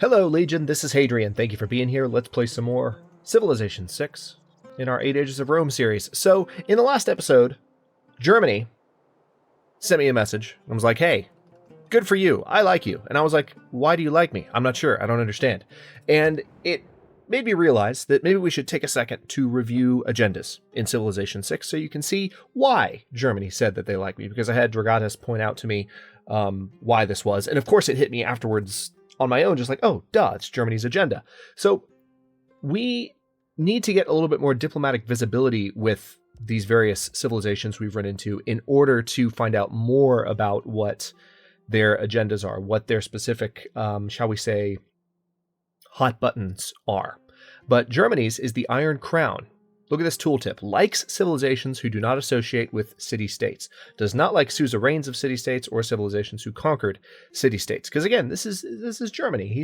Hello, Legion. This is Hadrian. Thank you for being here. Let's play some more Civilization 6 in our 8 Ages of Rome series. So, in the last episode, Germany sent me a message and was like, hey, good for you. I like you. And I was like, why do you like me? I'm not sure. I don't understand. And it made me realize that maybe we should take a second to review agendas in Civilization 6 so you can see why Germany said that they like me, because I had Dragatas point out to me why this was. And of course, it hit me afterwards on my own, just like, oh, duh, it's Germany's agenda. So we need to get a little bit more diplomatic visibility with these various civilizations we've run into in order to find out more about what their agendas are, what their specific, shall we say, hot buttons are. But Germany's is the Iron Crown. Look at this tooltip. Likes civilizations who do not associate with city-states. Does not like suzerains of city-states or civilizations who conquered city-states. Because again, this is Germany.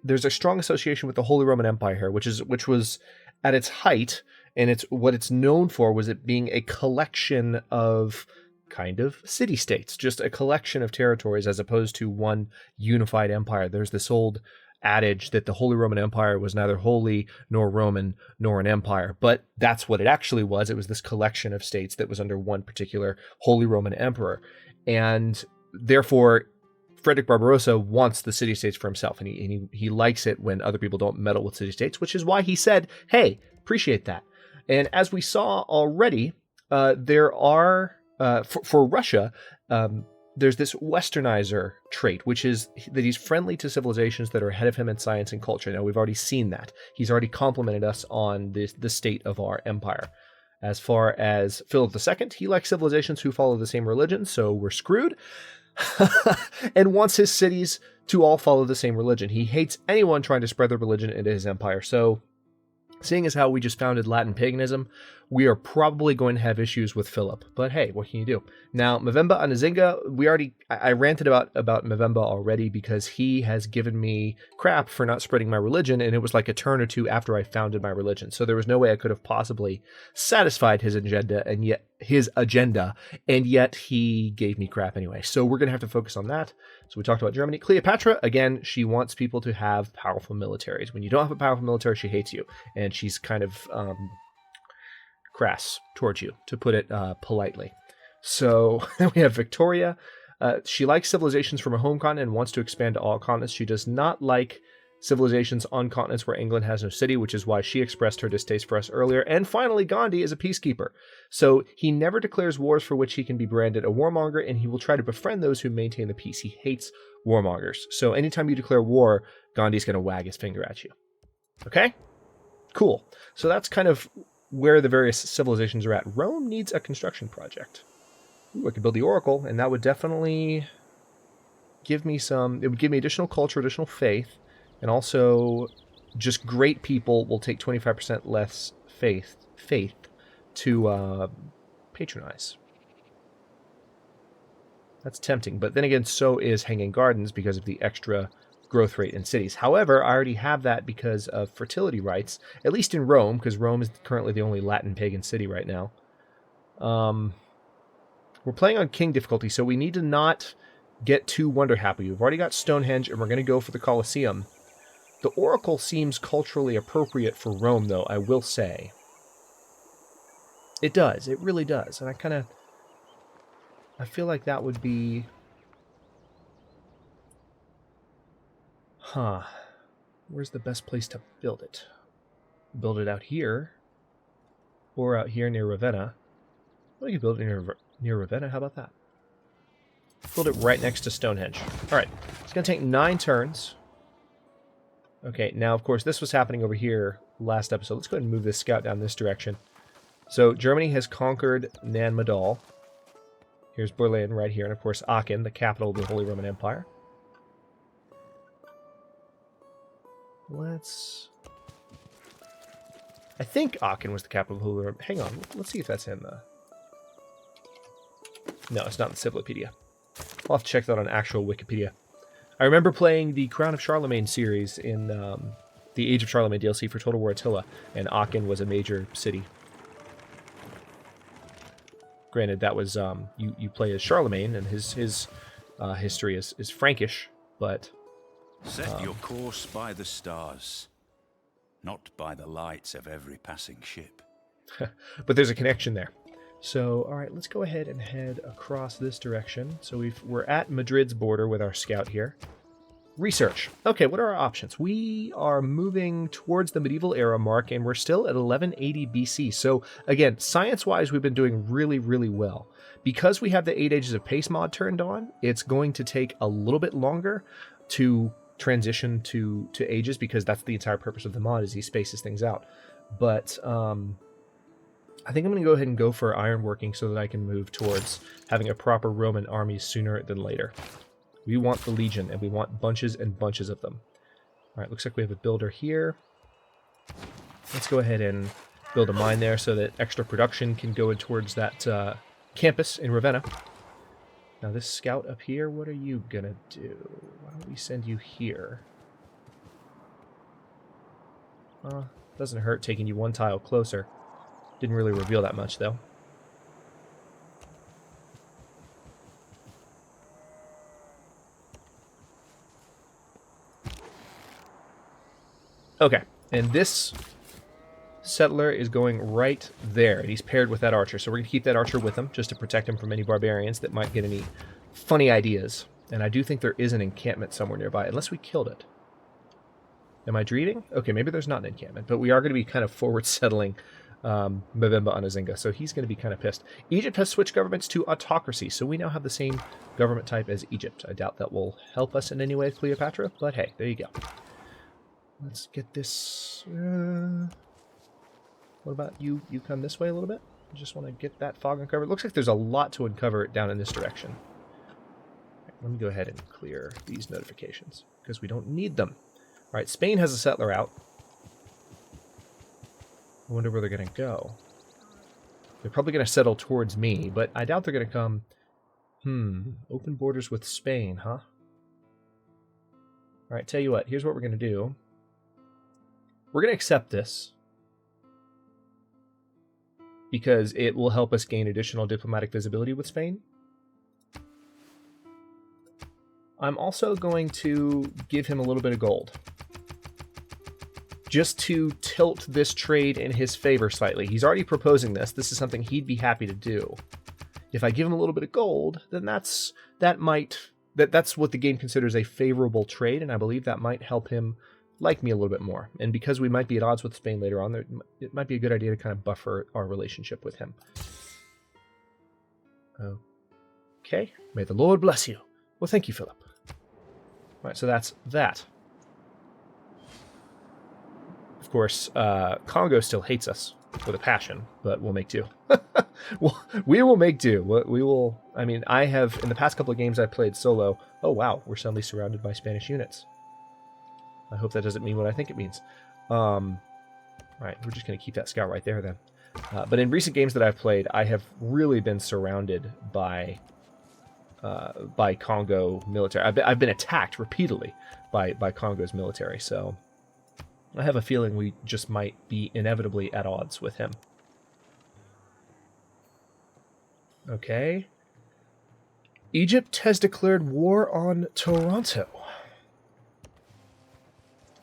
There's a strong association with the Holy Roman Empire here, which was at its height, and what it's known for was it being a collection of kind of city-states, just a collection of territories as opposed to one unified empire. There's this old adage that the Holy Roman Empire was neither holy nor Roman nor an empire, but that's what it actually was. It was this collection of states that was under one particular Holy Roman Emperor, and therefore Frederick Barbarossa wants the city-states for himself, and he likes it when other people don't meddle with city-states, which is why he said, hey, appreciate that. And as we saw already, there are for Russia, there's this westernizer trait, which is that he's friendly to civilizations that are ahead of him in science and culture. Now, we've already seen that. He's already complimented us on the state of our empire. As far as Philip II, he likes civilizations who follow the same religion, so we're screwed, and wants his cities to all follow the same religion. He hates anyone trying to spread their religion into his empire. So, seeing as how we just founded Latin paganism, we are probably going to have issues with Philip. But hey, what can you do? Now, Mavemba Anazinga, I ranted about Mavemba already because he has given me crap for not spreading my religion, and it was like a turn or two after I founded my religion. So there was no way I could have possibly satisfied his agenda, and yet he gave me crap anyway. So we're going to have to focus on that. So we talked about Germany. Cleopatra, again, she wants people to have powerful militaries. When you don't have a powerful military, she hates you. And she's kind of crass towards you, to put it politely. So then we have Victoria. She likes civilizations from her home continent and wants to expand to all continents. She does not like civilizations on continents where England has no city, which is why she expressed her distaste for us earlier. And finally, Gandhi is a peacekeeper. So he never declares wars for which he can be branded a warmonger, and he will try to befriend those who maintain the peace. He hates warmongers. So anytime you declare war, Gandhi's going to wag his finger at you. Okay? Cool. So that's kind of where the various civilizations are at. Rome needs a construction project. Ooh, I could build the Oracle, and that would definitely give me additional culture, additional faith, and also just great people will take 25% less faith to patronize. That's tempting, but then again, so is Hanging Gardens because of the extra growth rate in cities. However, I already have that because of fertility rights, at least in Rome, because Rome is currently the only Latin pagan city right now. We're playing on king difficulty, so we need to not get too wonder happy. We've already got Stonehenge, and we're going to go for the Colosseum. The Oracle seems culturally appropriate for Rome, though, I will say. It does. It really does. And I feel like that would be... Where's the best place to build it? Build it out here, or out here near Ravenna. Well, you can build it near Ravenna. How about that? Build it right next to Stonehenge. All right. It's going to take 9 turns. Okay, now, of course, this was happening over here last episode. Let's go ahead and move this scout down this direction. So, Germany has conquered Nan Madol. Here's Berlin right here, and, of course, Aachen, the capital of the Holy Roman Empire. I think Aachen was the capital of the Holy Roman... Hang on, let's see if that's in the... No, it's not in the Civilopedia. I'll have to check that on actual Wikipedia. I remember playing the Crown of Charlemagne series in the Age of Charlemagne DLC for Total War Attila, and Aachen was a major city. Granted, that was you play as Charlemagne, and his history is Frankish, but Set your course by the stars, not by the lights of every passing ship. but there's a connection there. So, all right, let's go ahead and head across this direction. So we're at Madrid's border with our scout here. Research. Okay, what are our options? We are moving towards the medieval era mark, and we're still at 1180 BC. So, again, science-wise, we've been doing really, really well. Because we have the 8 Ages of Pace mod turned on, it's going to take a little bit longer to transition to ages, because that's the entire purpose of the mod, is he spaces things out. But I think I'm going to go ahead and go for ironworking so that I can move towards having a proper Roman army sooner than later. We want the Legion, and we want bunches and bunches of them. All right, looks like we have a builder here. Let's go ahead and build a mine there so that extra production can go in towards that campus in Ravenna. Now this scout up here, what are you going to do? Why don't we send you here? Doesn't hurt taking you one tile closer. Didn't really reveal that much, though. Okay, and this settler is going right there, and he's paired with that archer. So we're going to keep that archer with him, just to protect him from any barbarians that might get any funny ideas. And I do think there is an encampment somewhere nearby, unless we killed it. Am I dreaming? Okay, maybe there's not an encampment, but we are going to be kind of forward settling Mbemba Anazinga, so he's going to be kind of pissed. Egypt has switched governments to autocracy, so we now have the same government type as Egypt. I doubt that will help us in any way with Cleopatra, but hey, there you go. Let's get this... what about you? You come this way a little bit? I just want to get that fog uncovered. Looks like there's a lot to uncover down in this direction. Right, let me go ahead and clear these notifications, because we don't need them. All right, Spain has a settler out. I wonder where they're going to go. They're probably going to settle towards me, but I doubt they're going to come... open borders with Spain, huh? All right, tell you what, here's what we're going to do. We're going to accept this, because it will help us gain additional diplomatic visibility with Spain. I'm also going to give him a little bit of gold, just to tilt this trade in his favor slightly. He's already proposing this. This is something he'd be happy to do. If I give him a little bit of gold, then that's what the game considers a favorable trade, and I believe that might help him like me a little bit more. And because we might be at odds with Spain later on, it might be a good idea to kind of buffer our relationship with him. Okay. May the Lord bless you. Well, thank you, Philip. All right, so that's that. Of course, Congo still hates us with a passion, but we'll make do. We will make do. We will... I mean, I have, in the past couple of games I played solo... Oh, wow, we're suddenly surrounded by Spanish units. I hope that doesn't mean what I think it means. Right, we're just going to keep that scout right there then. But in recent games that I've played, I have really been surrounded by Congo military. I've been attacked repeatedly by Congo's military, so I have a feeling we just might be inevitably at odds with him. Okay. Egypt has declared war on Toronto.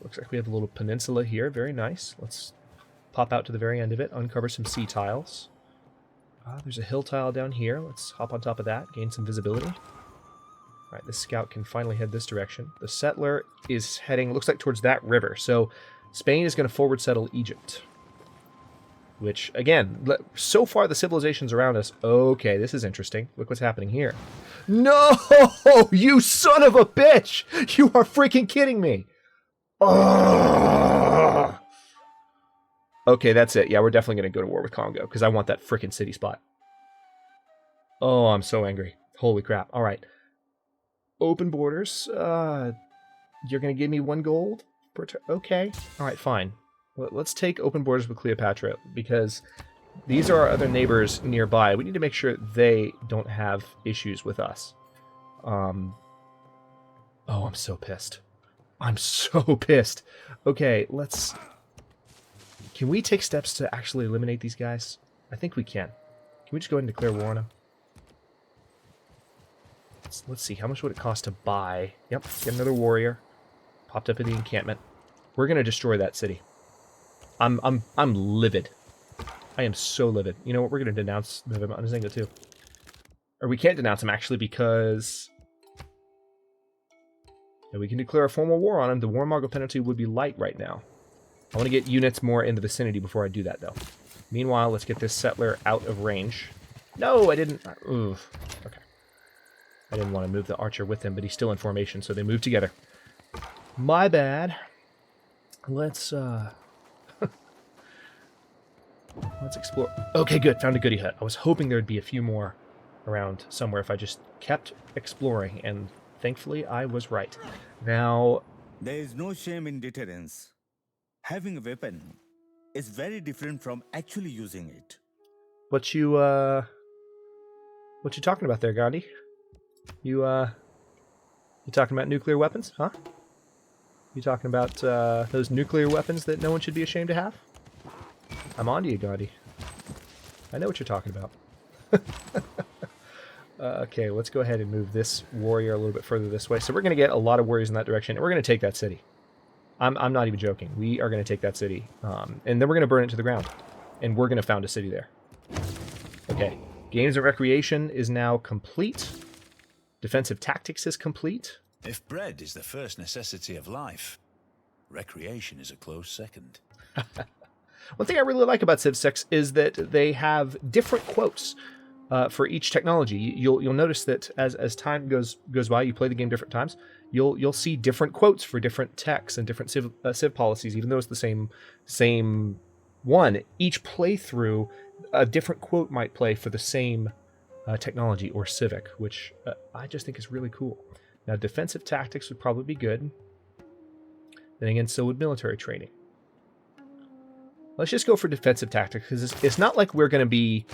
Looks like we have a little peninsula here. Very nice. Let's pop out to the very end of it, uncover some sea tiles. There's a hill tile down here. Let's hop on top of that, gain some visibility. All right, this scout can finally head this direction. The settler is heading, looks like, towards that river. So Spain is going to forward settle Egypt. Which, again, so far the civilizations around us... Okay, this is interesting. Look what's happening here. No! You son of a bitch! You are freaking kidding me! Oh! Okay, that's it. Yeah, we're definitely going to go to war with Congo, because I want that frickin' city spot. Oh, I'm so angry. Holy crap. All right. Open borders. You're going to give me 1 gold? Okay. All right, fine. Let's take open borders with Cleopatra, because these are our other neighbors nearby. We need to make sure they don't have issues with us. Oh, I'm so pissed. I'm so pissed. Okay, let's... Can we take steps to actually eliminate these guys? I think we can. Can we just go ahead and declare war on them? Let's see, how much would it cost to buy? Yep, get another warrior. Popped up in the encampment. We're gonna destroy that city. I'm livid. I am so livid. You know what? We're gonna denounce Nzinga too. Or we can't denounce him actually because we can declare a formal war on him. The war embargo penalty would be light right now. I want to get units more in the vicinity before I do that though. Meanwhile, let's get this settler out of range. No, I didn't. Ooh, okay. I didn't want to move the archer with him, but he's still in formation, so they move together. My bad. Let's let's explore. Okay, good. Found a goodie hut. I was hoping there'd be a few more around somewhere if I just kept exploring, and thankfully I was right. Now, there is no shame in deterrence. Having a weapon is very different from actually using it. What you talking about there, Gandhi? You talking about nuclear weapons, huh? You talking about those nuclear weapons that no one should be ashamed to have? I'm on to you, Gandhi. I know what you're talking about. Okay, let's go ahead and move this warrior a little bit further this way. So we're going to get a lot of warriors in that direction, and we're going to take that city. I'm not even joking. We are going to take that city, and then we're going to burn it to the ground, and we're going to found a city there. Okay, games and recreation is now complete. Defensive tactics is complete. If bread is the first necessity of life, recreation is a close second. One thing I really like about Civ 6 is that they have different quotes for each technology. You'll notice that as time goes by, you play the game different times. You'll see different quotes for different techs and different civ policies, even though it's the same one. Each playthrough, a different quote might play for the same technology or civic, which I just think is really cool. Now, defensive tactics would probably be good. Then again, so would military training. Let's just go for defensive tactics, because it's not like we're going to be...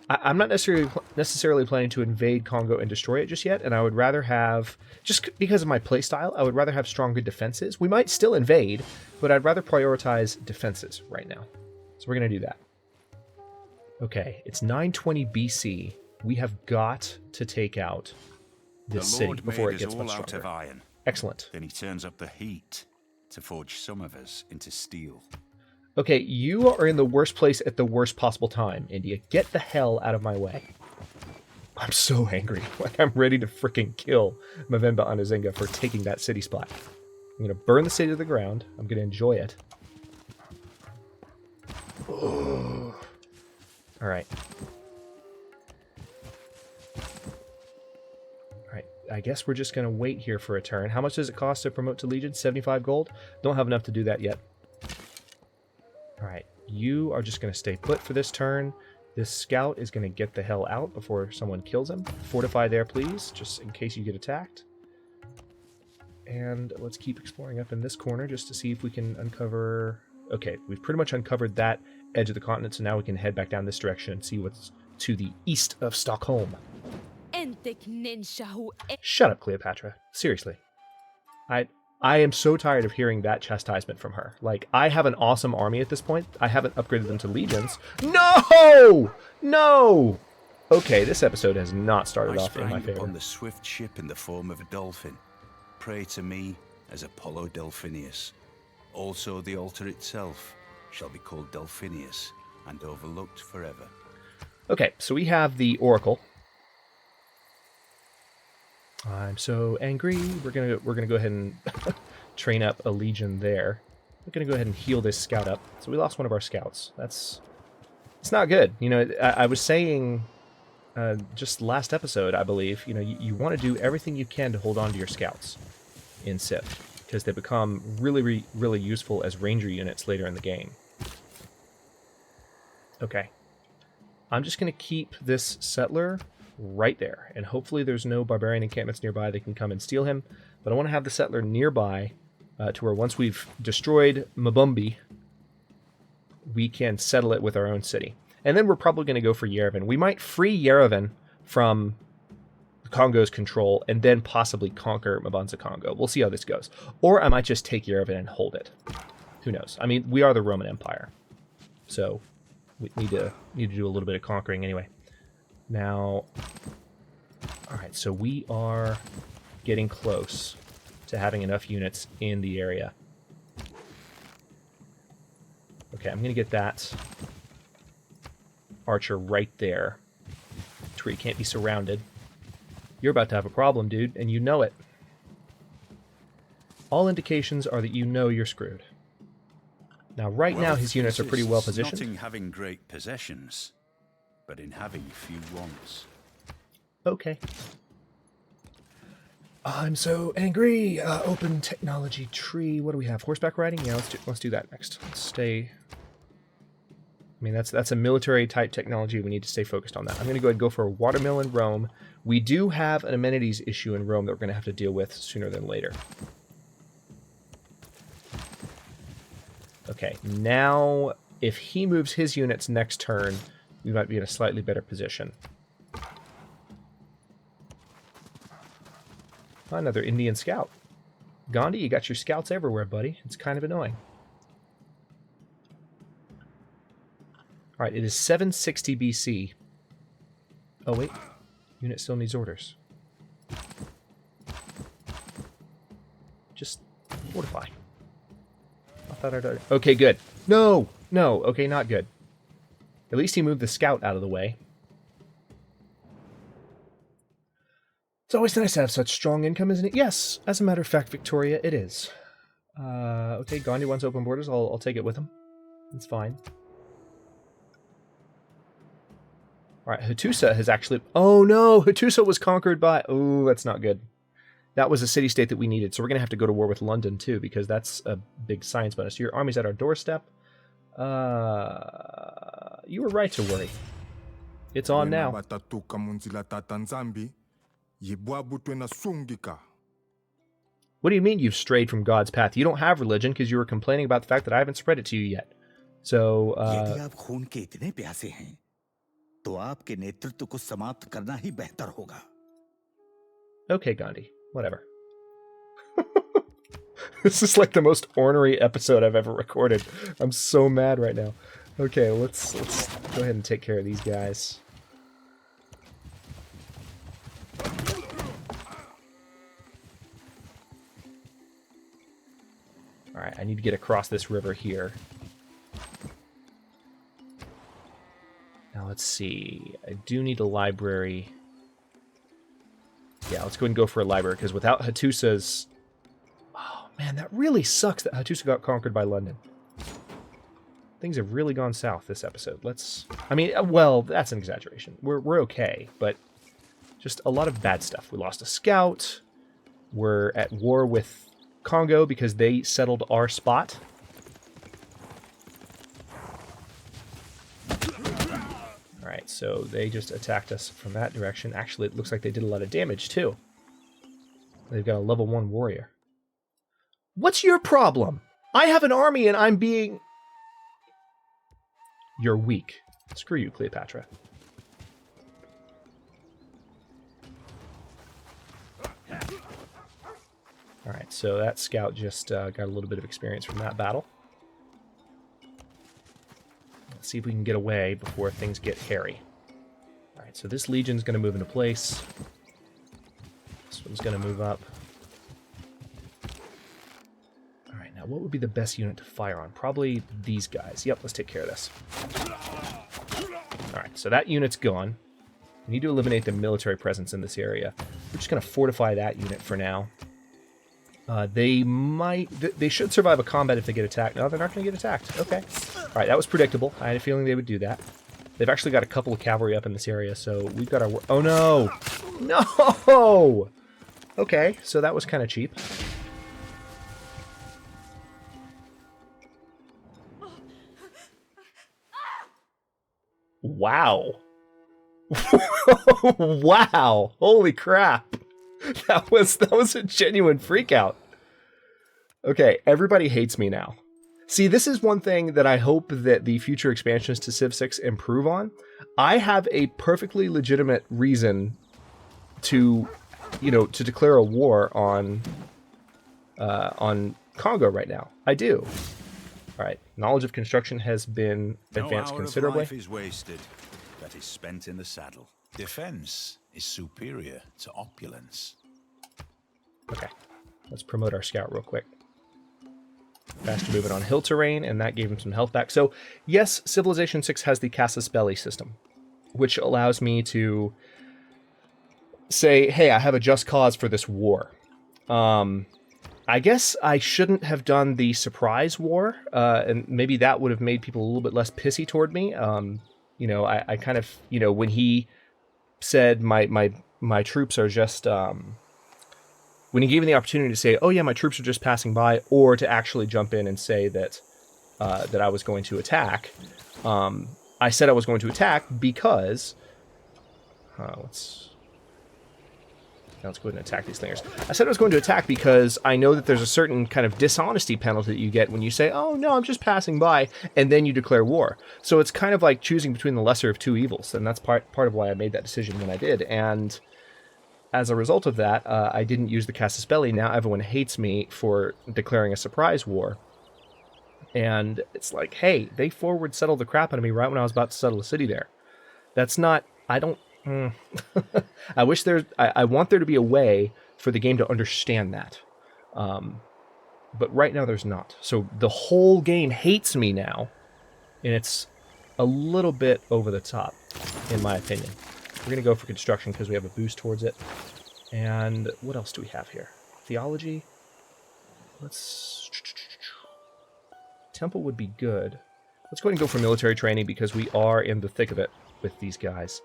I'm not necessarily planning to invade Congo and destroy it just yet, and I would rather have, just because of my playstyle, I would rather have stronger defenses. We might still invade, but I'd rather prioritize defenses right now. So we're going to do that. Okay, it's 920 BC. We have got to take out this city before it gets much stronger. Out of iron. Excellent. Then he turns up the heat to forge some of us into steel. Okay, you are in the worst place at the worst possible time, India. Get the hell out of my way. I'm so angry. Like, I'm ready to freaking kill Mavemba Anazinga for taking that city spot. I'm going to burn the city to the ground. I'm going to enjoy it. All right. I guess we're just going to wait here for a turn. How much does it cost to promote to Legion? 75 gold? Don't have enough to do that yet. Alright, you are just going to stay put for this turn. This scout is going to get the hell out before someone kills him. Fortify there, please, just in case you get attacked. And let's keep exploring up in this corner just to see if we can uncover... Okay, we've pretty much uncovered that edge of the continent, so now we can head back down this direction and see what's to the east of Stockholm. Shut up, Cleopatra. Seriously. I am so tired of hearing that chastisement from her. Like, I have an awesome army at this point. I haven't upgraded them to legions. No! No! Okay, this episode has not started off in my favor. I sprang upon the swift ship in the form of a dolphin. Pray to me as Apollo Delphinius. Also the altar itself shall be called Delphinius and overlooked forever. Okay, so we have the Oracle. I'm so angry. We're gonna go ahead and train up a legion there. We're gonna go ahead and heal this scout up. So we lost one of our scouts. It's not good. You know, I was saying just last episode, I believe. You know, you want to do everything you can to hold on to your scouts in Civ, because they become really, really useful as ranger units later in the game. Okay, I'm just gonna keep this settler right there, and hopefully there's no barbarian encampments nearby that can come and steal him, but I want to have the settler nearby to where once we've destroyed Mabumbi, we can settle it with our own city. And then we're probably going to go for Yerevan. We might free Yerevan from Congo's control and then possibly conquer Mabanza Congo. We'll see how this goes. Or I might just take Yerevan and hold it. Who knows? I mean, we are the Roman Empire, so we need to do a little bit of conquering anyway. Now, Alright, so we are getting close to having enough units in the area. Okay, I'm going to get that archer right there to where he can't be surrounded. You're about to have a problem, dude, and you know it. All indications are that you know you're screwed. Now, right now, his units are pretty well positioned. Not in having great possessions, but in having few wants. Okay. I'm so angry. Open technology tree. What do we have? Horseback riding? Yeah, let's do that next. Let's stay. I mean, that's a military type technology. We need to stay focused on that. I'm going to go ahead and go for a watermill in Rome. We do have an amenities issue in Rome that we're going to have to deal with sooner than later. Okay, now if he moves his units next turn, we might be in a slightly better position. Another Indian scout. Gandhi, you got your scouts everywhere, buddy. It's kind of annoying. Alright, it is 760 BC. Oh, wait. Unit still needs orders. Just fortify. I thought I'd... Okay, good. No! No! Okay, not good. At least he moved the scout out of the way. It's always nice to have such strong income, isn't it? Yes, as a matter of fact, Victoria, it is. Okay, Gandhi wants open borders. I'll take it with him. It's fine. Alright, Hattusa has actually... Oh no! Hattusa was conquered by... Oh, that's not good. That was a city-state that we needed, so we're going to have to go to war with London, too, because that's a big science bonus. Your army's at our doorstep. You were right to worry. It's on now. What do you mean you've strayed from God's path? You don't have religion because you were complaining about the fact that I haven't spread it to you yet. So, okay, Gandhi. Whatever. This is like the most ornery episode I've ever recorded. I'm so mad right now. Okay, let's go ahead and take care of these guys. Alright, I need to get across this river here. Now let's see. I do need a library. Yeah, let's go ahead and go for a library, because without Hattusa's... Oh, man, that really sucks that Hattusa got conquered by London. Things have really gone south this episode. Let's... I mean, well, that's an exaggeration. We're okay, but just a lot of bad stuff. We lost a scout. We're at war with Congo because they settled our spot. Alright, so they just attacked us from that direction. Actually, it looks like they did a lot of damage, too. They've got a level 1 warrior. What's your problem? I have an army and I'm being... You're weak. Screw you, Cleopatra. Alright, so that scout just got a little bit of experience from that battle. Let's see if we can get away before things get hairy. Alright, so this legion's going to move into place. This one's going to move up. Alright, now what would be the best unit to fire on? Probably these guys. Yep, let's take care of this. Alright, so that unit's gone. We need to eliminate the military presence in this area. We're just going to fortify that unit for now. They should survive a combat if they get attacked. No, they're not going to get attacked. Okay. Alright, that was predictable. I had a feeling they would do that. They've actually got a couple of cavalry up in this area, so we've got our... Oh, no! No! Okay, so that was kind of cheap. Wow. Wow. Holy crap. That was a genuine freakout. Okay, everybody hates me now. See, this is one thing that I hope that the future expansions to Civ 6 improve on. I have a perfectly legitimate reason to, to declare a war on Congo right now. I do. All right, knowledge of construction has been advanced considerably. No hour of life is wasted. That is spent in the saddle. Defense is superior to opulence. Okay, let's promote our scout real quick. Faster movement on hill terrain, and that gave him some health back. So, yes, Civilization 6 has the Casus Belli system, which allows me to say, hey, I have a just cause for this war. I guess I shouldn't have done the surprise war, and maybe that would have made people a little bit less pissy toward me. You know, I kind of, you know, when he said my troops are just, when he gave me the opportunity to say, oh yeah, my troops are just passing by, or to actually jump in and say that that I was going to attack, I said I was going to attack because, let's go ahead and attack these thingers. I said I was going to attack because I know that there's a certain kind of dishonesty penalty that you get when you say, oh, no, I'm just passing by, and then you declare war. So it's kind of like choosing between the lesser of two evils, and that's part of why I made that decision when I did. And as a result of that, I didn't use the Casus Belli. Now everyone hates me for declaring a surprise war. And it's like, hey, they forward settled the crap out of me right when I was about to settle a city there. That's not... I don't... I wish I want there to be a way for the game to understand that. But right now there's not. So the whole game hates me now, and it's a little bit over the top, in my opinion. We're going to go for construction because we have a boost towards it. And what else do we have here? Theology? Temple would be good. Let's go ahead and go for military training because we are in the thick of it with these guys.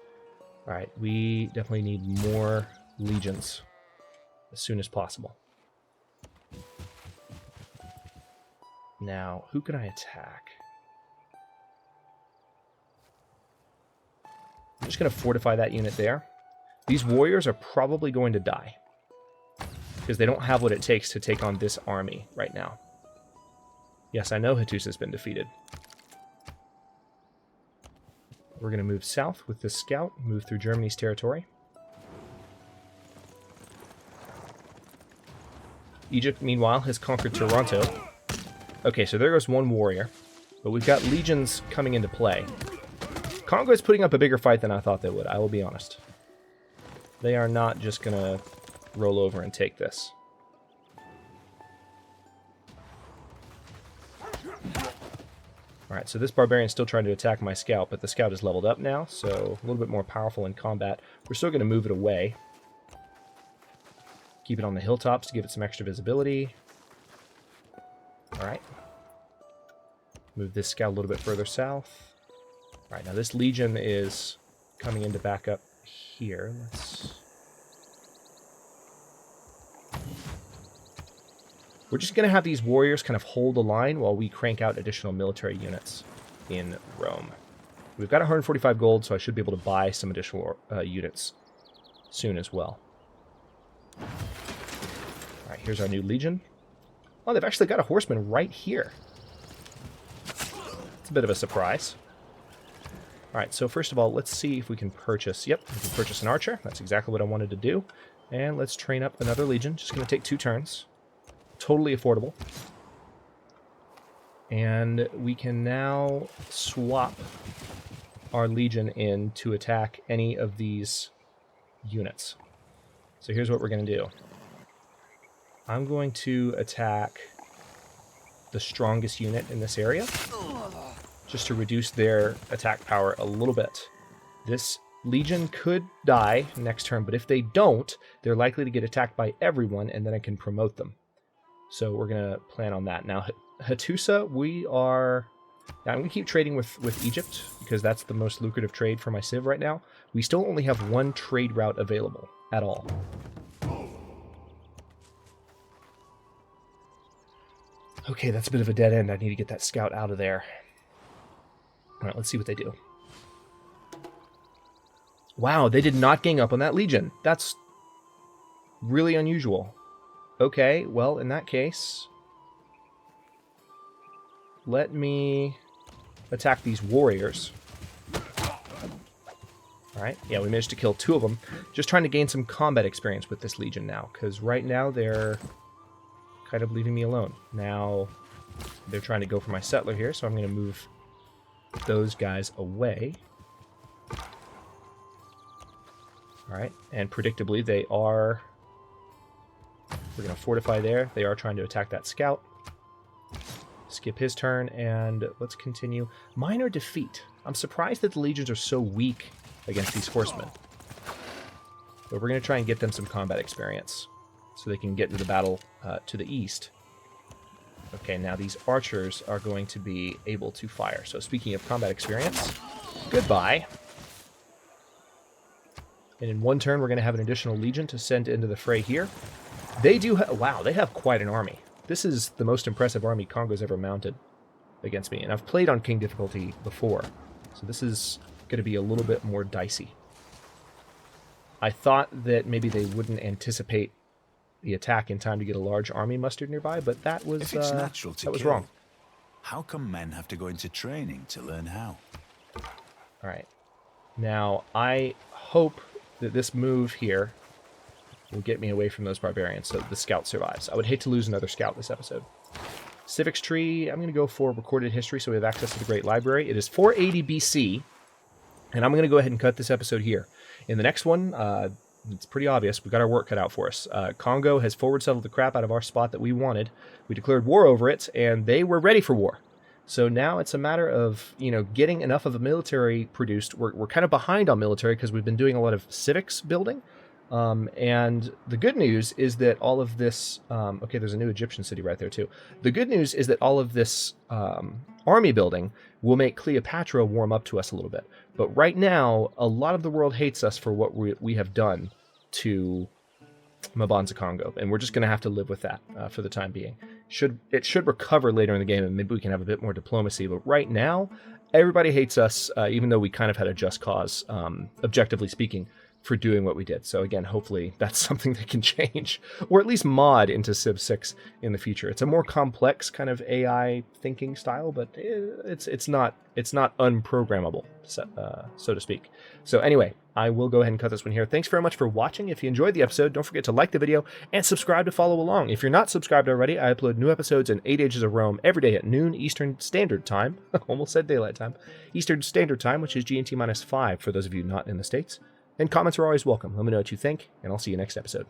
Alright, we definitely need more legions as soon as possible. Now, who can I attack? I'm just going to fortify that unit there. These warriors are probably going to die because they don't have what it takes to take on this army right now. Yes, I know Hattusa's been defeated. We're going to move south with this scout, move through Germany's territory. Egypt, meanwhile, has conquered Toronto. Okay, so there goes one warrior, but we've got legions coming into play. Congo is putting up a bigger fight than I thought they would, I will be honest. They are not just going to roll over and take this. Alright, so this barbarian's still trying to attack my scout, but the scout is leveled up now, so a little bit more powerful in combat. We're still going to move it away. Keep it on the hilltops to give it some extra visibility. Alright. Move this scout a little bit further south. Alright, now this legion is coming in to back up here. We're just going to have these warriors kind of hold the line while we crank out additional military units in Rome. We've got 145 gold, so I should be able to buy some additional units soon as well. Alright, here's our new legion. Oh, they've actually got a horseman right here. It's a bit of a surprise. Alright, so first of all, let's see if we can purchase... Yep, we can purchase an archer. That's exactly what I wanted to do. And let's train up another legion. Just going to take 2 turns. Totally affordable. And we can now swap our legion in to attack any of these units. So here's what we're going to do. I'm going to attack the strongest unit in this area, just to reduce their attack power a little bit. This legion could die next turn, but if they don't, they're likely to get attacked by everyone, and then I can promote them. So we're going to plan on that. Now, Hattusa, I'm going to keep trading with Egypt, because that's the most lucrative trade for my Civ right now. We still only have 1 trade route available at all. Okay, that's a bit of a dead end. I need to get that scout out of there. Alright, let's see what they do. Wow, they did not gang up on that legion. That's really unusual. Okay, well, in that case, let me attack these warriors. Alright, yeah, we managed to kill 2 of them. Just trying to gain some combat experience with this legion now, because right now they're kind of leaving me alone. Now, they're trying to go for my settler here, so I'm going to move those guys away. All right, and predictably they are... We're going to fortify there. They are trying to attack that scout. Skip his turn, and let's continue. Minor defeat. I'm surprised that the legions are so weak against these horsemen. But we're going to try and get them some combat experience so they can get into the battle to the east. Okay, now these archers are going to be able to fire. So speaking of combat experience, goodbye. And in one turn, we're going to have an additional legion to send into the fray here. They do wow, they have quite an army. This is the most impressive army Congo's ever mounted against me. And I've played on King difficulty before, so this is going to be a little bit more dicey. I thought that maybe they wouldn't anticipate the attack in time to get a large army mustered nearby, but that was If it's natural to that was kill, wrong. how come men have to go into training to learn how? All right. Now, I hope that this move here will get me away from those barbarians so that the scout survives. I would hate to lose another scout this episode. Civics tree, I'm going to go for recorded history so we have access to the Great Library. It is 480 BC, and I'm going to go ahead and cut this episode here. In the next one, it's pretty obvious. We've got our work cut out for us. Congo has forward settled the crap out of our spot that we wanted. We declared war over it, and they were ready for war. So now it's a matter of, getting enough of a military produced. We're kind of behind on military because we've been doing a lot of civics building. And the good news is that all of this... okay, there's a new Egyptian city right there, too. The good news is that all of this army building will make Cleopatra warm up to us a little bit. But right now, a lot of the world hates us for what we have done to Mabanza Congo, and we're just going to have to live with that for the time being. It should recover later in the game, and maybe we can have a bit more diplomacy. But right now, everybody hates us, even though we kind of had a just cause, objectively speaking, for doing what we did. So again, hopefully that's something that can change, or at least mod into Civ 6 in the future. It's a more complex kind of AI thinking style, but it's not unprogrammable, so to speak. So anyway, I will go ahead and cut this one here. Thanks very much for watching. If you enjoyed the episode, don't forget to like the video and subscribe to follow along. If you're not subscribed already, I upload new episodes in 8 Ages of Rome every day at noon Eastern Standard Time. Almost said daylight time. Eastern Standard Time, which is GMT -5 for those of you not in the States. And comments are always welcome. Let me know what you think, and I'll see you next episode.